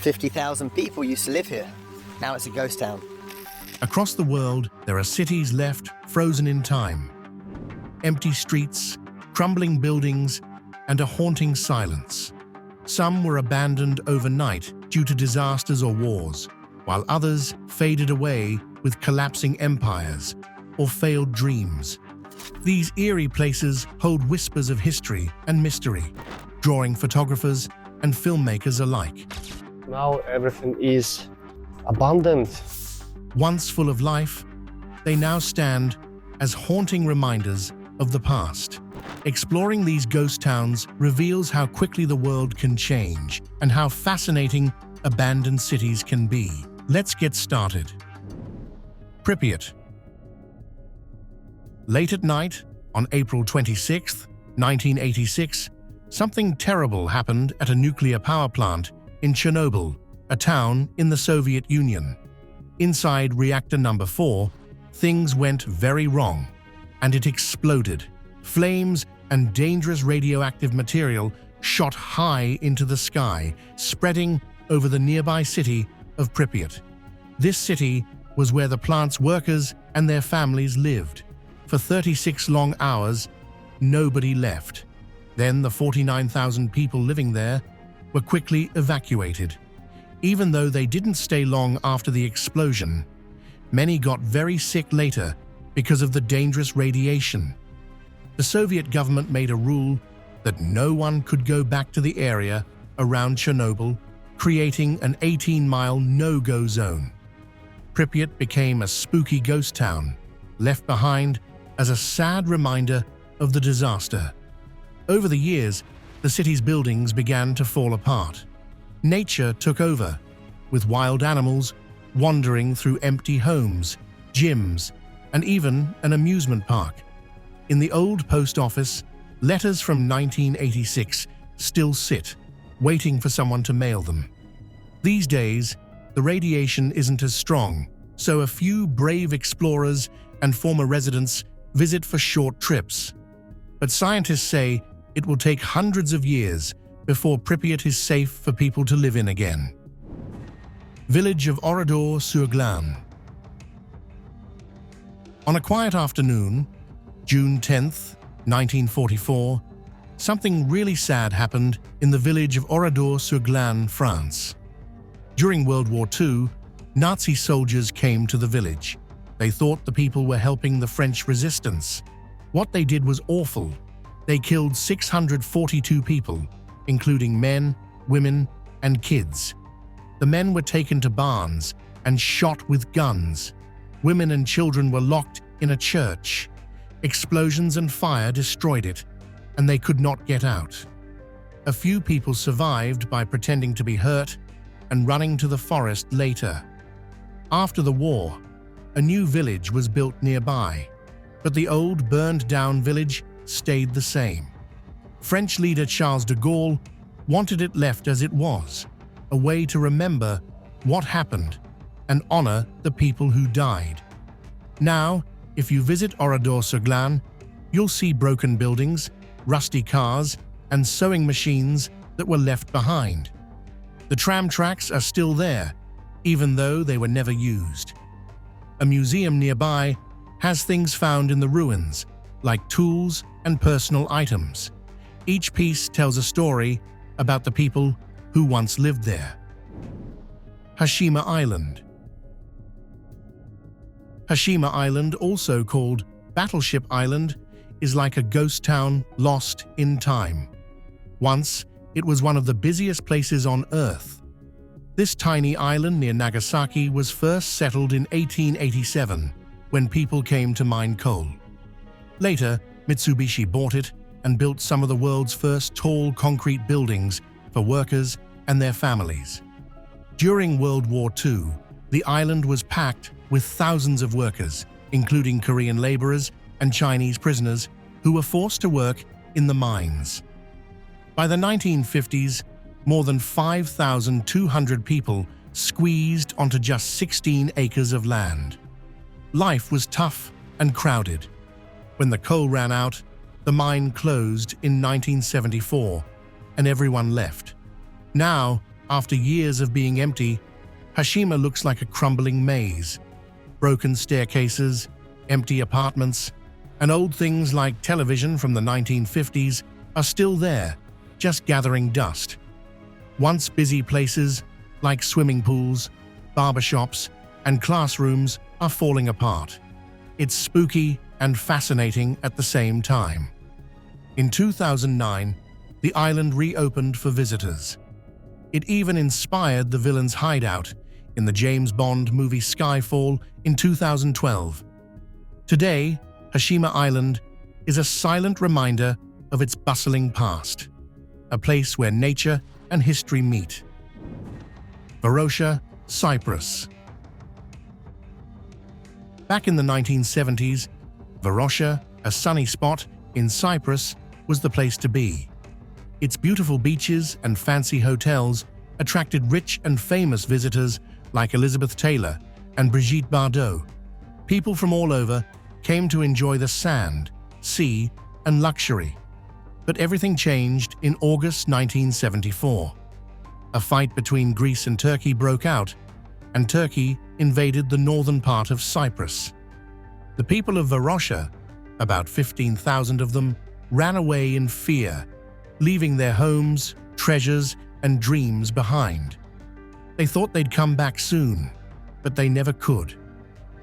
50,000 people used to live here. Now it's a ghost town. Across the world, there are cities left frozen in time. Empty streets, crumbling buildings, and a haunting silence. Some were abandoned overnight due to disasters or wars, while others faded away with collapsing empires or failed dreams. These eerie places hold whispers of history and mystery, drawing photographers and filmmakers alike. Now everything is abandoned. Once full of life, they now stand as haunting reminders of the past. Exploring these ghost towns reveals how quickly the world can change and how fascinating abandoned cities can be. Let's get started. Pripyat. Late at night, on April 26, 1986, something terrible happened at a nuclear power plant in Chernobyl, a town in the Soviet Union. Inside reactor number 4, things went very wrong, and it exploded. Flames and dangerous radioactive material shot high into the sky, spreading over the nearby city of Pripyat. This city was where the plant's workers and their families lived. For 36 long hours, nobody left. Then the 49,000 people living there were quickly evacuated. Even though they didn't stay long after the explosion, many got very sick later because of the dangerous radiation. The Soviet government made a rule that no one could go back to the area around Chernobyl, creating an 18-mile no-go zone. Pripyat became a spooky ghost town, left behind as a sad reminder of the disaster. Over the years, the city's buildings began to fall apart. Nature took over, with wild animals wandering through empty homes, gyms, and even an amusement park. In the old post office, letters from 1986 still sit, waiting for someone to mail them. These days, the radiation isn't as strong, so a few brave explorers and former residents visit for short trips. But scientists say it will take hundreds of years before Pripyat is safe for people to live in again. Village of Ordre Sugan. On a quiet afternoon, June 10th, 1944, something really sad happened in the village of Ordre Sugan, France. During World War II, Nazi soldiers came to the village. They thought the people were helping the French resistance. What they did was awful. They killed 642 people, including men, women, and kids. The men were taken to barns and shot with guns. Women and children were locked in a church. Explosions and fire destroyed it, and they could not get out. A few people survived by pretending to be hurt and running to the forest later. After the war, a new village was built nearby, but the old burned-down village stayed the same. French leader Charles de Gaulle wanted it left as it was, a way to remember what happened and honor the people who died. Now, if you visit Ordre Sugan, you'll see broken buildings, rusty cars, and sewing machines that were left behind. The tram tracks are still there, even though they were never used. A museum nearby has things found in the ruins, like tools and personal items. Each piece tells a story about the people who once lived there. Hashima Island. Hashima Island, also called Battleship Island, is like a ghost town lost in time. Once, it was one of the busiest places on Earth. This tiny island near Nagasaki was first settled in 1887, when people came to mine coal. Later, Mitsubishi bought it and built some of the world's first tall concrete buildings for workers and their families. During World War II, the island was packed with thousands of workers, including Korean laborers and Chinese prisoners who were forced to work in the mines. By the 1950s, more than 5,200 people squeezed onto just 16 acres of land. Life was tough and crowded. When the coal ran out, the mine closed in 1974, and everyone left. Now, After years of being empty, Hashima looks like a crumbling maze. Broken staircases, empty apartments, and old things like television from the 1950s are still there, just gathering dust. Once busy places, like swimming pools, barbershops, and classrooms, are falling apart. It's spooky and fascinating at the same time. In 2009, the island reopened for visitors. It even inspired the villain's hideout in the James Bond movie Skyfall in 2012. Today, Hashima Island is a silent reminder of its bustling past, a place where nature and history meet. Varosha, Cyprus. Back in the 1970s, Varosha, a sunny spot in Cyprus, was the place to be. Its beautiful beaches and fancy hotels attracted rich and famous visitors like Elizabeth Taylor and Brigitte Bardot. People from all over came to enjoy the sand, sea, and luxury. But everything changed in August 1974. A fight between Greece and Turkey broke out, and Turkey invaded the northern part of Cyprus. The people of Varosha, about 15,000 of them, ran away in fear, leaving their homes, treasures, and dreams behind. They thought they'd come back soon, but they never could.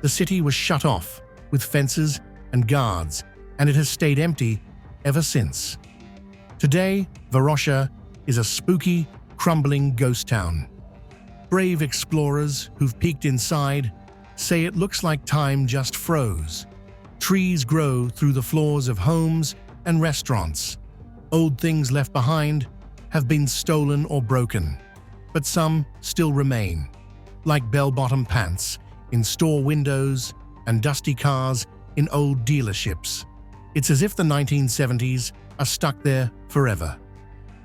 The city was shut off, with fences and guards, and it has stayed empty ever since. Today, Varosha is a spooky, crumbling ghost town. Brave explorers who've peeked inside say it looks like time just froze. Trees grow through the floors of homes and restaurants. Old things left behind have been stolen or broken, but some still remain, like bell-bottom pants in store windows and dusty cars in old dealerships. It's as if the 1970s are stuck there forever.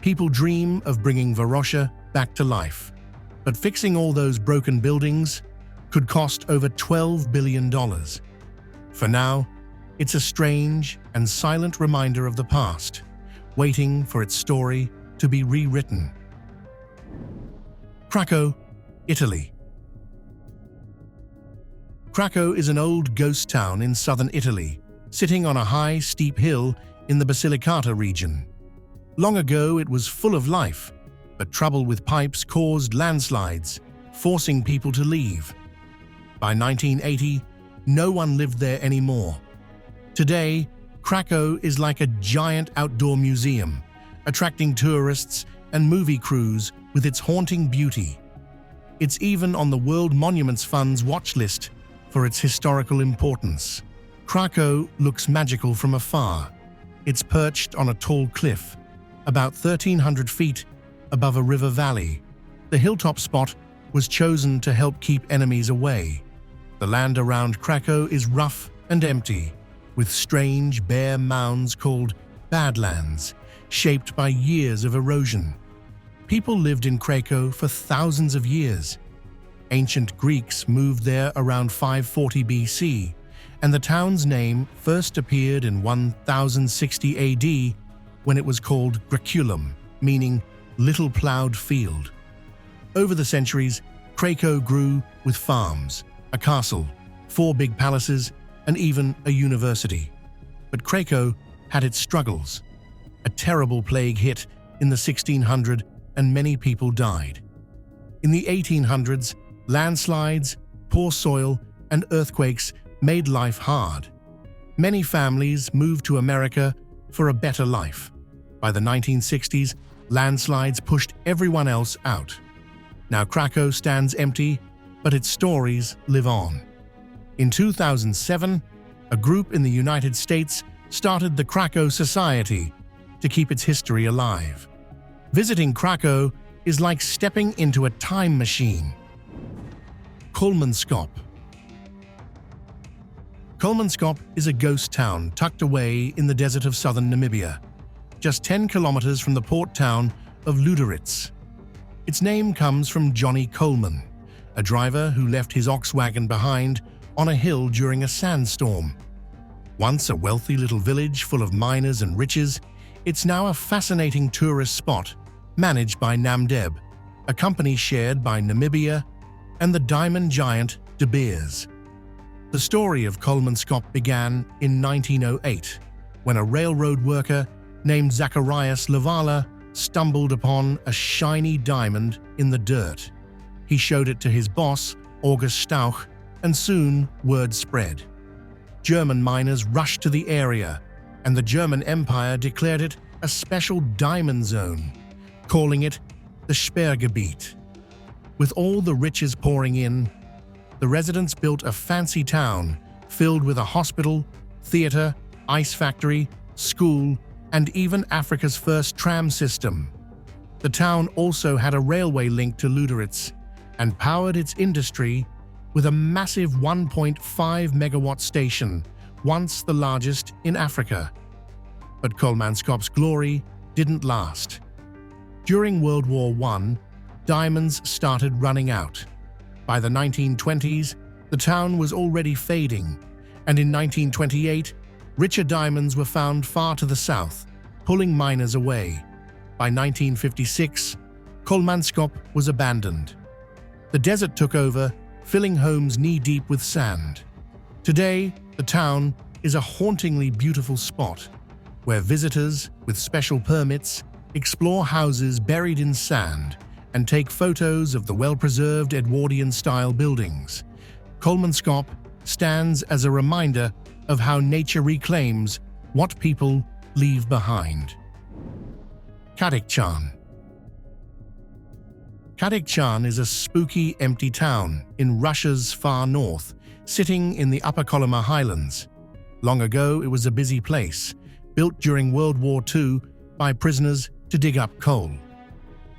People dream of bringing Varosha back to life, but fixing all those broken buildings could cost over $12 billion. For now, it's a strange and silent reminder of the past, waiting for its story to be rewritten. Krakow, Italy. Krakow is an old ghost town in southern Italy, sitting on a high, steep hill in the Basilicata region. Long ago, it was full of life, but trouble with pipes caused landslides, forcing people to leave. By 1980, no one lived there anymore. Today, Krakow is like a giant outdoor museum, attracting tourists and movie crews with its haunting beauty. It's even on the World Monuments Fund's watch list for its historical importance. Krakow looks magical from afar. It's perched on a tall cliff, about 1,300 feet above a river valley. The hilltop spot was chosen to help keep enemies away. The land around Krakow is rough and empty, with strange, bare mounds called badlands, shaped by years of erosion. People lived in Krakow for thousands of years. Ancient Greeks moved there around 540 BC, and the town's name first appeared in 1060 AD when it was called Graculum, meaning little plowed field. Over the centuries, Krakow grew with farms, a castle, 4 big palaces, and even a university. But Krakow had its struggles. A terrible plague hit in the 1600s and many people died. In the 1800s, landslides, poor soil, and earthquakes made life hard. Many families moved to America for a better life. By the 1960s, landslides pushed everyone else out. Now Krakow stands empty, but its stories live on. In 2007, a group in the United States started the Krakow Society to keep its history alive. Visiting Krakow is like stepping into a time machine. Colemankop. Colemankop is a ghost town tucked away in the desert of southern Namibia, just 10 kilometers from the port town of Luderitz. Its name comes from Johnny Coleman, a driver who left his ox wagon behind on a hill during a sandstorm. Once a wealthy little village full of miners and riches, it's now a fascinating tourist spot managed by Namdeb, a company shared by Namibia and the diamond giant De Beers. The story of Colemankop began in 1908, when a railroad worker named Zacharias Lavala stumbled upon a shiny diamond in the dirt. He showed it to his boss, August Stauch, and soon word spread. German miners rushed to the area, and the German Empire declared it a special diamond zone, calling it the Sperrgebiet. With all the riches pouring in, the residents built a fancy town filled with a hospital, theater, ice factory, school, and even Africa's first tram system. The town also had a railway link to Luderitz and powered its industry with a massive 1.5 megawatt station, once the largest in Africa. But Colemankop's glory didn't last. During World War I, diamonds started running out. By the 1920s, the town was already fading, and in 1928, richer diamonds were found far to the south, pulling miners away. By 1956, Colemankop was abandoned. The desert took over, filling homes knee-deep with sand. Today, the town is a hauntingly beautiful spot, where visitors, with special permits, explore houses buried in sand and take photos of the well-preserved Edwardian-style buildings. Colemankop stands as a reminder of how nature reclaims what people leave behind. Kadik. Kadik is a spooky, empty town in Russia's far north, sitting in the Upper Kolyma Highlands. Long ago, it was a busy place, built during World War II by prisoners to dig up coal.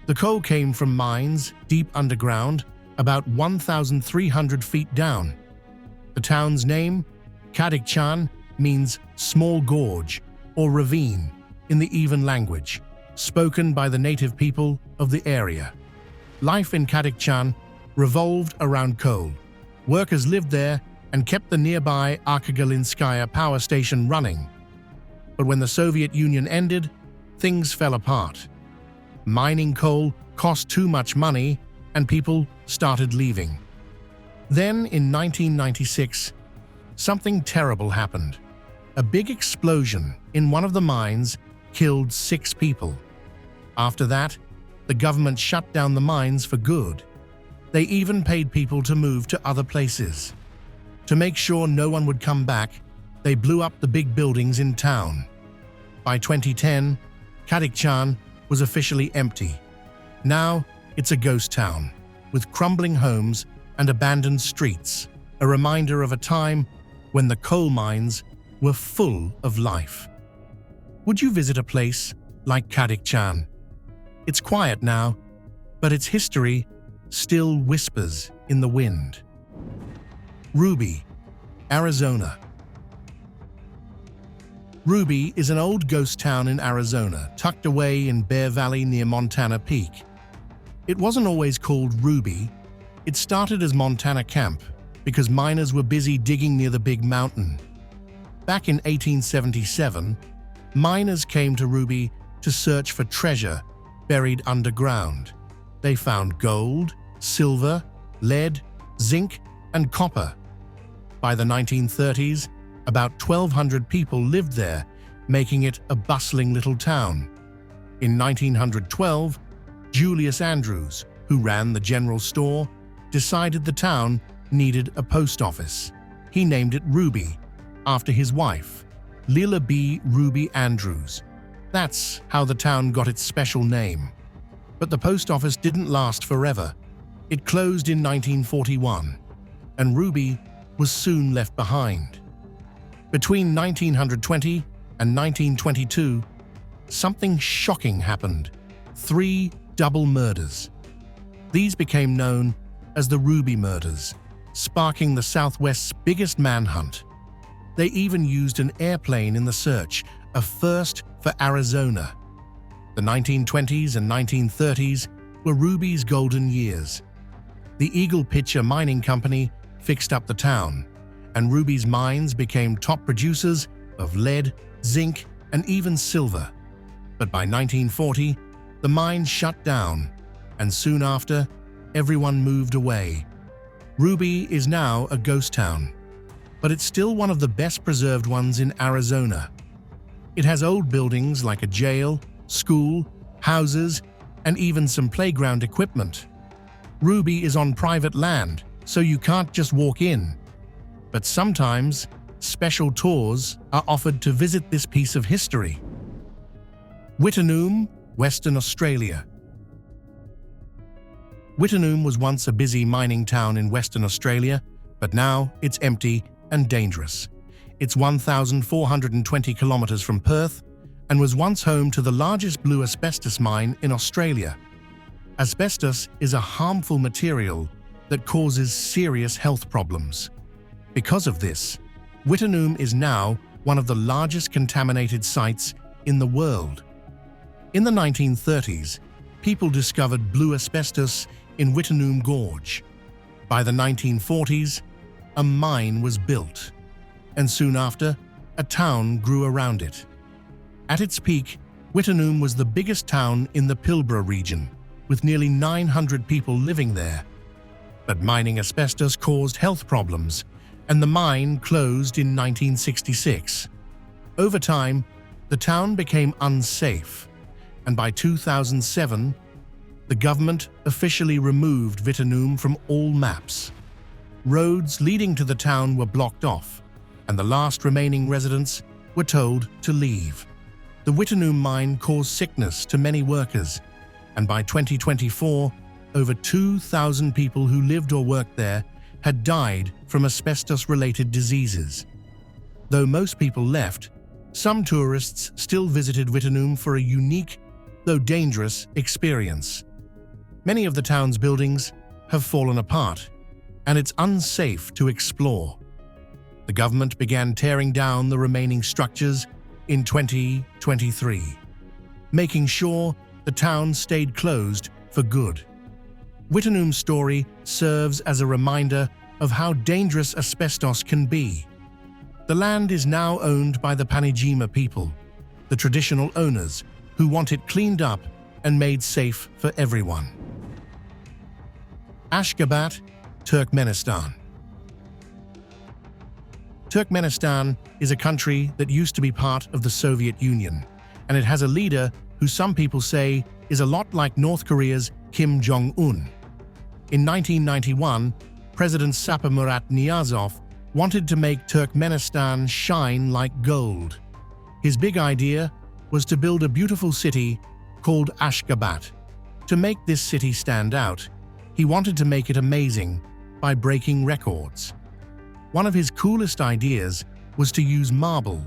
The coal came from mines deep underground, about 1,300 feet down. The town's name, Kadik, means small gorge or ravine in the Epen language, spoken by the native people of the area. Life in Kadik revolved around coal. Workers lived there and kept the nearby Arkagalinskaya power station running. But when the Soviet Union ended, things fell apart. Mining coal cost too much money, and people started leaving. Then, in 1996, something terrible happened. A big explosion in one of the mines killed 6 people. After that, the government shut down the mines for good. They even paid people to move to other places. To make sure no one would come back, they blew up the big buildings in town. By 2010, Kadik was officially empty. Now, it's a ghost town, with crumbling homes and abandoned streets, a reminder of a time when the coal mines were full of life. Would you visit a place like Kadik? It's quiet now, but its history still whispers in the wind. Ruby, Arizona. Ruby is an old ghost town in Arizona, tucked away in Bear Valley near Montana Peak. It wasn't always called Ruby. It started as Montana Camp because miners were busy digging near the big mountain. Back in 1877, miners came to Ruby to search for treasure buried underground. They found gold, silver, lead, zinc, and copper. By the 1930s, about 1,200 people lived there, making it a bustling little town. In 1912, Julius Andrews, who ran the general store, decided the town needed a post office. He named it Ruby, after his wife, Lila B. Ruby Andrews. That's how the town got its special name. But the post office didn't last forever. It closed in 1941, and Ruby was soon left behind. Between 1920 and 1922, something shocking happened. 3 double murders. These became known as the Ruby murders, sparking the Southwest's biggest manhunt. They even used an airplane in the search, a first for Arizona. The 1920s and 1930s were Ruby's golden years. The Eagle Pitcher Mining Company fixed up the town, and Ruby's mines became top producers of lead, zinc, and even silver. But by 1940, the mines shut down, and soon after, everyone moved away. Ruby is now a ghost town, but it's still one of the best preserved ones in Arizona. It has old buildings like a jail, school, houses, and even some playground equipment. Ruby is on private land, so you can't just walk in. But sometimes, special tours are offered to visit this piece of history. Wittenoom, Western Australia. Wittenoom was once a busy mining town in Western Australia, but now it's empty and dangerous. It's 1,420 kilometers from Perth and was once home to the largest blue asbestos mine in Australia. Asbestos is a harmful material that causes serious health problems. Because of this, Wittenoom is now one of the largest contaminated sites in the world. In the 1930s, people discovered blue asbestos in Wittenoom Gorge. By the 1940s, a mine was built, and soon after, a town grew around it. At its peak, Wittenoom was the biggest town in the Pilbara region, with nearly 900 people living there. But mining asbestos caused health problems, and the mine closed in 1966. Over time, the town became unsafe, and by 2007, the government officially removed Wittenoom from all maps. Roads leading to the town were blocked off, and the last remaining residents were told to leave. The Wittenoom mine caused sickness to many workers, and by 2024, over 2,000 people who lived or worked there had died from asbestos-related diseases. Though most people left, some tourists still visited Wittenoom for a unique, though dangerous, experience. Many of the town's buildings have fallen apart, and it's unsafe to explore. The government began tearing down the remaining structures in 2023, making sure the town stayed closed for good. Wittenoom's story serves as a reminder of how dangerous asbestos can be. The land is now owned by the Panijima people, the traditional owners who want it cleaned up and made safe for everyone. Ashgabat, Turkmenistan. Turkmenistan is a country that used to be part of the Soviet Union, and it has a leader who some people say is a lot like North Korea's Kim Jong-un. In 1991, President Saparmurat Niyazov wanted to make Turkmenistan shine like gold. His big idea was to build a beautiful city called Ashgabat. To make this city stand out, he wanted to make it amazing by breaking records. One of his coolest ideas was to use marble,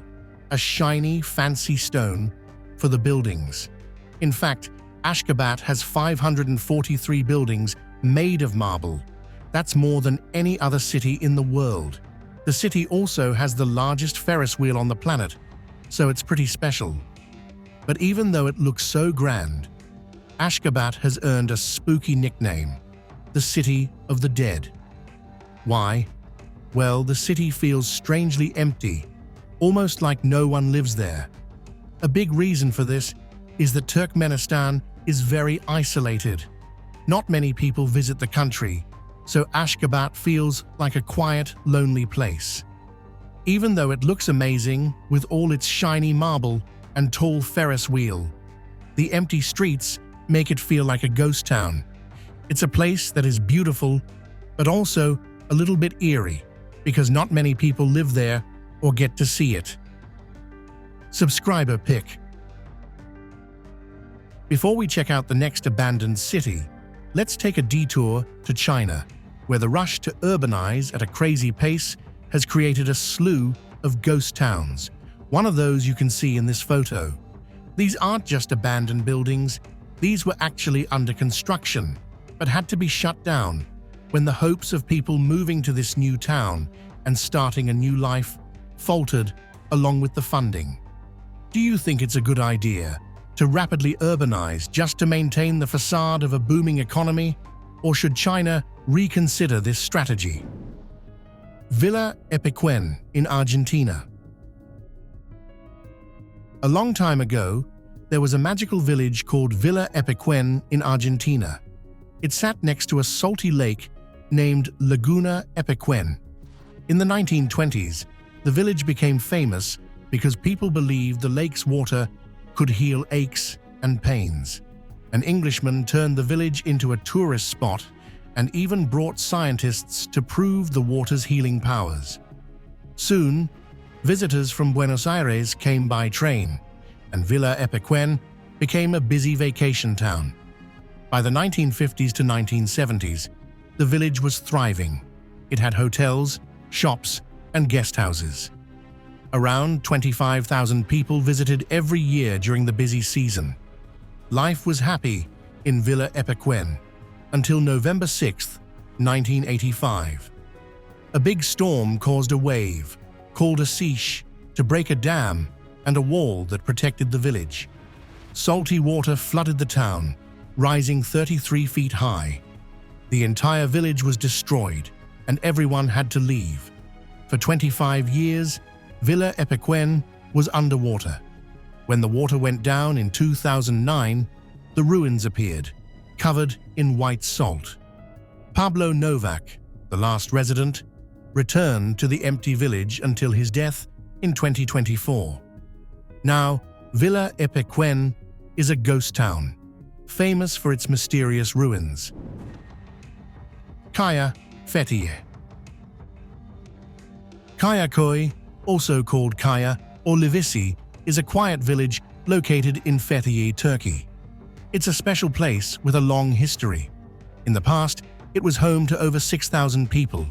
a shiny, fancy stone, for the buildings. In fact, Ashgabat has 543 buildings made of marble. That's more than any other city in the world. The city also has the largest Ferris wheel on the planet, so it's pretty special. But even though it looks so grand, Ashgabat has earned a spooky nickname, the City of the Dead. Why? Well, the city feels strangely empty, almost like no one lives there. A big reason for this is that Turkmenistan is very isolated. Not many people visit the country, so Ashgabat feels like a quiet, lonely place. Even though it looks amazing with all its shiny marble and tall Ferris wheel, the empty streets make it feel like a ghost town. It's a place that is beautiful, but also a little bit eerie, because not many people live there or get to see it. Subscriber pick. Before we check out the next abandoned city, let's take a detour to China, where the rush to urbanize at a crazy pace has created a slew of ghost towns. One of those you can see in this photo. These aren't just abandoned buildings, these were actually under construction, but had to be shut down when the hopes of people moving to this new town and starting a new life faltered along with the funding. Do you think it's a good idea to rapidly urbanize just to maintain the facade of a booming economy, or should China reconsider this strategy? Villa Epen in Argentina. A long time ago, there was a magical village called Villa Epen in Argentina. It sat next to a salty lake named Laguna Epequen. In the 1920s, the village became famous because people believed the lake's water could heal aches and pains. An Englishman turned the village into a tourist spot and even brought scientists to prove the water's healing powers. Soon, visitors from Buenos Aires came by train, and Villa Epequen became a busy vacation town. By the 1950s to 1970s, the village was thriving. It had hotels, shops, and guest houses. Around 25,000 people visited every year during the busy season. Life was happy in Villa Epequen until November 6, 1985. A big storm caused a wave, called a siege, to break a dam and a wall that protected the village. Salty water flooded the town, rising 33 feet high. The entire village was destroyed, and everyone had to leave. For 25 years, Villa Epequen was underwater. When the water went down in 2009, the ruins appeared, covered in white salt. Pablo Novak, the last resident, returned to the empty village until his death in 2024. Now, Villa Epequen is a ghost town, famous for its mysterious ruins. Kayakoy. Kayakoy, also called Kaya or Livisi, is a quiet village located in Fethiye, Turkey. It's a special place with a long history. In the past, it was home to over 6,000 people,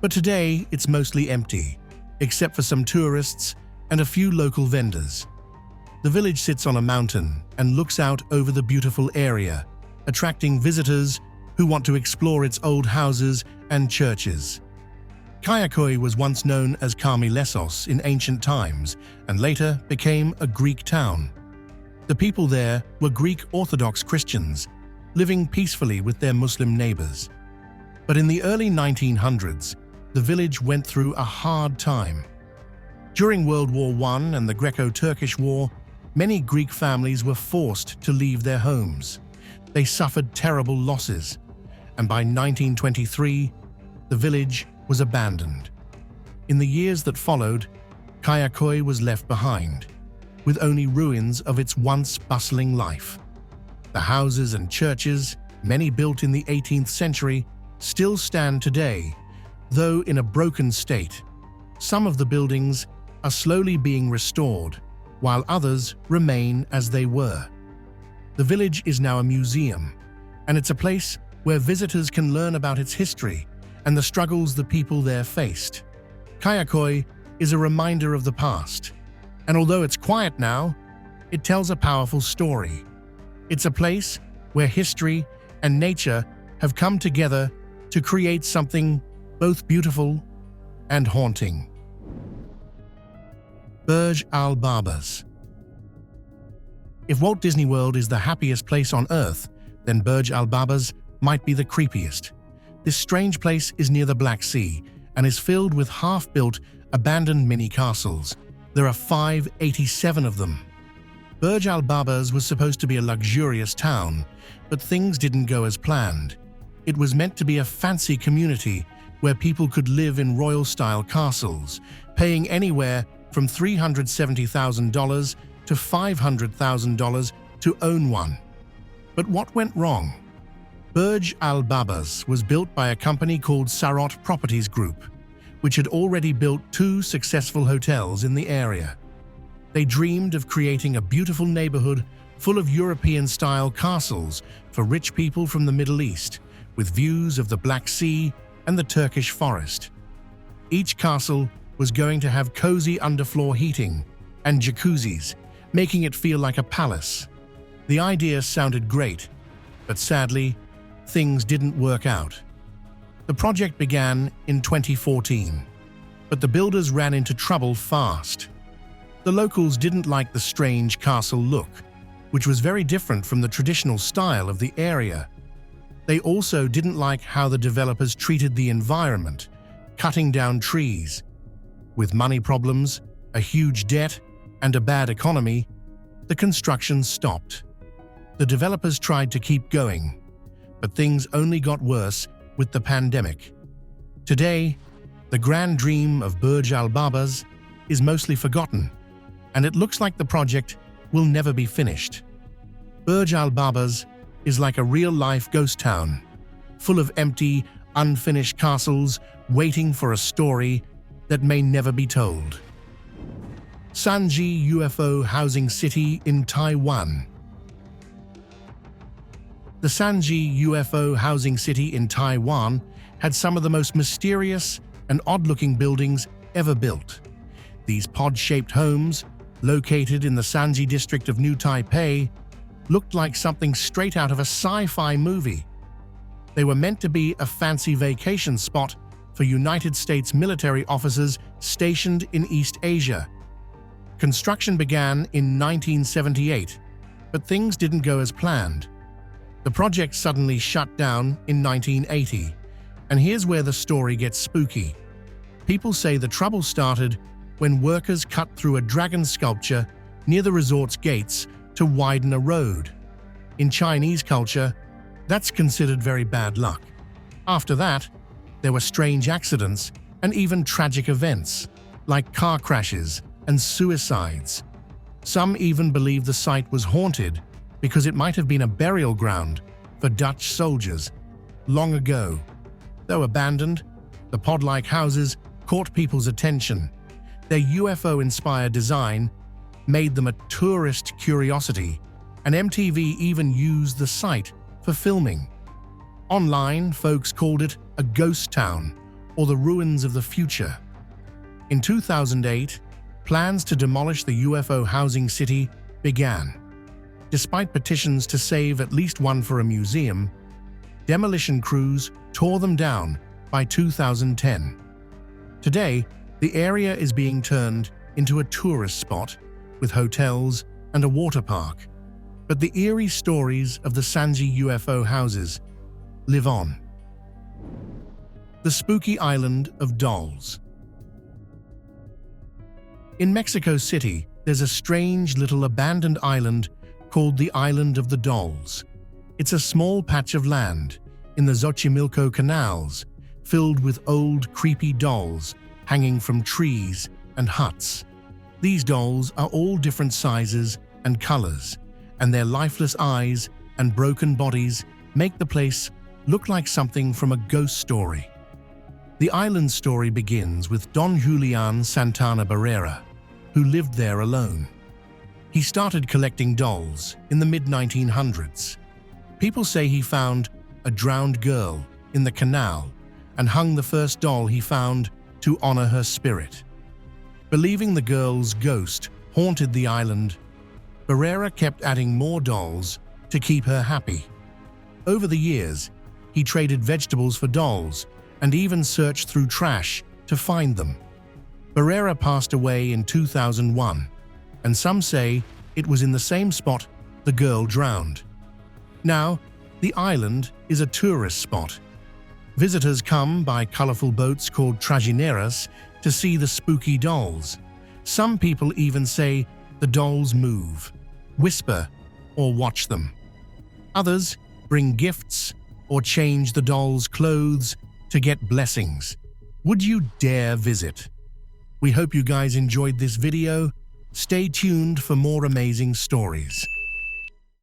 but today it's mostly empty, except for some tourists and a few local vendors. The village sits on a mountain and looks out over the beautiful area, attracting visitors who want to explore its old houses and churches. Kayakoy was once known as Karmilesos in ancient times and later became a Greek town. The people there were Greek Orthodox Christians, living peacefully with their Muslim neighbors. But in the early 1900s, the village went through a hard time. During World War I and the Greco-Turkish War, many Greek families were forced to leave their homes. They suffered terrible losses, and by 1923, the village was abandoned. In the years that followed, Kayakoy was left behind, with only ruins of its once bustling life. The houses and churches, many built in the 18th century, still stand today, though in a broken state. Some of the buildings are slowly being restored, while others remain as they were. The village is now a museum, and it's a place where visitors can learn about its history and the struggles the people there faced. Kayakoy is a reminder of the past, and although it's quiet now, it tells a powerful story. It's a place where history and nature have come together to create something both beautiful and haunting. Burge Al Babas. If Walt Disney World is the happiest place on Earth, then Burge Al Babas might be the creepiest. This strange place is near the Black Sea and is filled with half-built, abandoned mini-castles. There are 587 of them. Burge Al Babas was supposed to be a luxurious town, but things didn't go as planned. It was meant to be a fancy community where people could live in royal-style castles, paying anywhere from $370,000 to $500,000 to own one. But what went wrong? Burge Al Babas was built by a company called Sarot Properties Group, which had already built 2 successful hotels in the area. They dreamed of creating a beautiful neighborhood full of European-style castles for rich people from the Middle East, with views of the Black Sea and the Turkish forest. Each castle was going to have cozy underfloor heating and jacuzzis, making it feel like a palace. The idea sounded great, but sadly, things didn't work out. The project began in 2014, but the builders ran into trouble fast. The locals didn't like the strange castle look, which was very different from the traditional style of the area. They also didn't like how the developers treated the environment, cutting down trees. With money problems, a huge debt, and a bad economy, the construction stopped. The developers tried to keep going, but things only got worse with the pandemic. Today, the grand dream of Burge Al Babas is mostly forgotten, and it looks like the project will never be finished. Burge Al Babas is like a real-life ghost town, full of empty, unfinished castles waiting for a story that may never be told. Sanji UFO housing city in Taiwan. The Sanji UFO housing city in Taiwan had some of the most mysterious and odd-looking buildings ever built. These pod-shaped homes, located in the Sanji district of New Taipei, looked like something straight out of a sci-fi movie. They were meant to be a fancy vacation spot for United States military officers stationed in East Asia. Construction began in 1978, but things didn't go as planned. The project suddenly shut down in 1980, and here's where the story gets spooky. People say the trouble started when workers cut through a dragon sculpture near the resort's gates to widen a road. In Chinese culture, that's considered very bad luck. After that, there were strange accidents and even tragic events, like car crashes and suicides. Some even believe the site was haunted because it might have been a burial ground for Dutch soldiers long ago. Though abandoned, the pod-like houses caught people's attention. Their UFO-inspired design made them a tourist curiosity, and MTV even used the site for filming. Online, folks called it a ghost town or the ruins of the future. In 2008, plans to demolish the UFO housing city began. Despite petitions to save at least one for a museum, demolition crews tore them down by 2010. Today, the area is being turned into a tourist spot with hotels and a water park. But the eerie stories of the Sanji UFO houses live on. The spooky island of dolls. In Mexico City, there's a strange little abandoned island called the Island of the Dolls. It's a small patch of land in the Xochimilco canals, filled with old, creepy dolls hanging from trees and huts. These dolls are all different sizes and colors, and their lifeless eyes and broken bodies make the place look like something from a ghost story. The island story begins with Don Julian Santana Barrera, who lived there alone. He started collecting dolls in the mid-1900s. People say he found a drowned girl in the canal and hung the first doll he found to honor her spirit. Believing the girl's ghost haunted the island, Barrera kept adding more dolls to keep her happy. Over the years, he traded vegetables for dolls and even searched through trash to find them. Barrera passed away in 2001, and some say it was in the same spot the girl drowned. Now, the island is a tourist spot. Visitors come by colorful boats called trajineras to see the spooky dolls. Some people even say the dolls move, whisper, or watch them. Others bring gifts or change the dolls' clothes to get blessings. Would you dare visit? We hope you guys enjoyed this video. Stay tuned for more amazing stories.